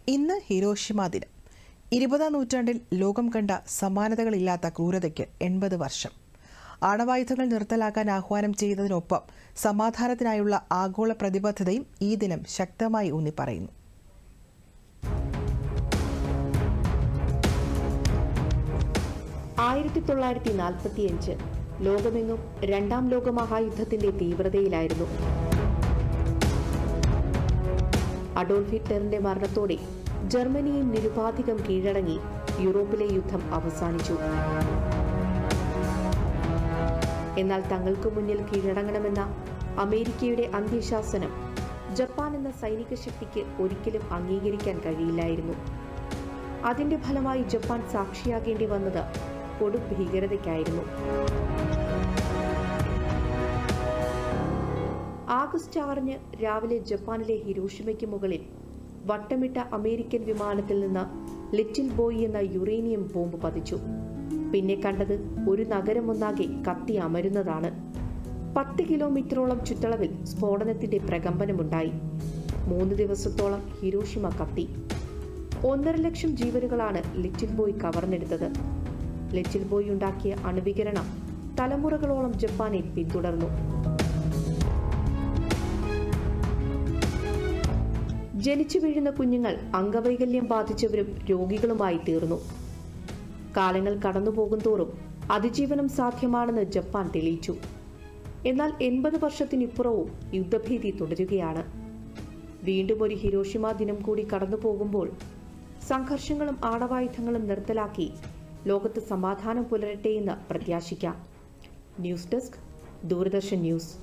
ഇന്ന് ഹിരോഷിമ ദിനം. 20-ാം നൂറ്റാണ്ടിൽ ലോകം കണ്ട സമാനതകളില്ലാത്ത ക്രൂരതയ്ക്ക് 80 വർഷം. ആണവായുധങ്ങൾ നിർത്തലാക്കാൻ ആഹ്വാനം ചെയ്തതിനൊപ്പം സമാധാനത്തിനായുള്ള ആഗോള പ്രതിബദ്ധതയും ഈ ദിനം ശക്തമായി ഊന്നിപ്പറയുന്നു. ലോകമെങ്ങും രണ്ടാം ലോകമഹായുദ്ധത്തിന്റെ തീവ്രതയിലായിരുന്നു. അഡോൾഫ് ഹിറ്റ്ലറിന്റെ മരണത്തോടെ ജർമ്മനിയും നിരുപാധികം കീഴടങ്ങി യൂറോപ്പിലെ യുദ്ധം അവസാനിച്ചു. എന്നാൽ തങ്ങൾക്ക് മുന്നിൽ കീഴടങ്ങണമെന്ന അമേരിക്കയുടെ അന്ത്യശാസനം ജപ്പാൻ എന്ന സൈനിക ശക്തിക്ക് ഒരിക്കലും അംഗീകരിക്കാൻ കഴിയില്ലായിരുന്നു. അതിന്റെ ഫലമായി ജപ്പാൻ സാക്ഷിയാകേണ്ടി വന്നത് കൊടും ഭീകരതയ്ക്കായിരുന്നു. ആഗസ്റ്റ് 6 രാവിലെ ജപ്പാനിലെ ഹിരോഷിമയ്ക്ക് മുകളിൽ വട്ടമിട്ട അമേരിക്കൻ വിമാനത്തിൽ നിന്ന് ലിറ്റിൽ ബോയ് എന്ന യുറേനിയം ബോംബ് പതിച്ചു. പിന്നെ കണ്ടത് ഒരു നഗരമൊന്നാകെ കത്തി അമരുന്നതാണ്. 10 കിലോമീറ്ററോളം ചുറ്റളവിൽ സ്ഫോടനത്തിന്റെ പ്രകമ്പനമുണ്ടായി. 3 ദിവസത്തോളം ഹിരോഷിമ കത്തി. 1.5 ലക്ഷം ജീവനുകളാണ് ലിറ്റിൽ ബോയ് കവർന്നെടുത്തത്. ലിറ്റിൽ ബോയ് ഉണ്ടാക്കിയ അണുവികിരണം തലമുറകളോളം ജപ്പാനെ പിന്തുടർന്നു. ജനിച്ചു വീഴുന്ന കുഞ്ഞുങ്ങൾ അംഗവൈകല്യം ബാധിച്ചവരും രോഗികളുമായി തീർന്നു. കാലങ്ങൾ കടന്നുപോകുന്തോറും അതിജീവനം സാധ്യമാണെന്ന് ജപ്പാൻ തെളിയിച്ചു. എന്നാൽ 80 വർഷത്തിനിപ്പുറവും യുദ്ധഭീതി തുടരുകയാണ്. വീണ്ടും ഒരു ഹിരോഷിമ ദിനം കൂടി കടന്നുപോകുമ്പോൾ സംഘർഷങ്ങളും ആണവായുധങ്ങളും നിർത്തലാക്കി ലോകത്ത് സമാധാനം പുലരട്ടെയെന്ന് പ്രത്യാശിക്കാം. News desk, Doordarshan news.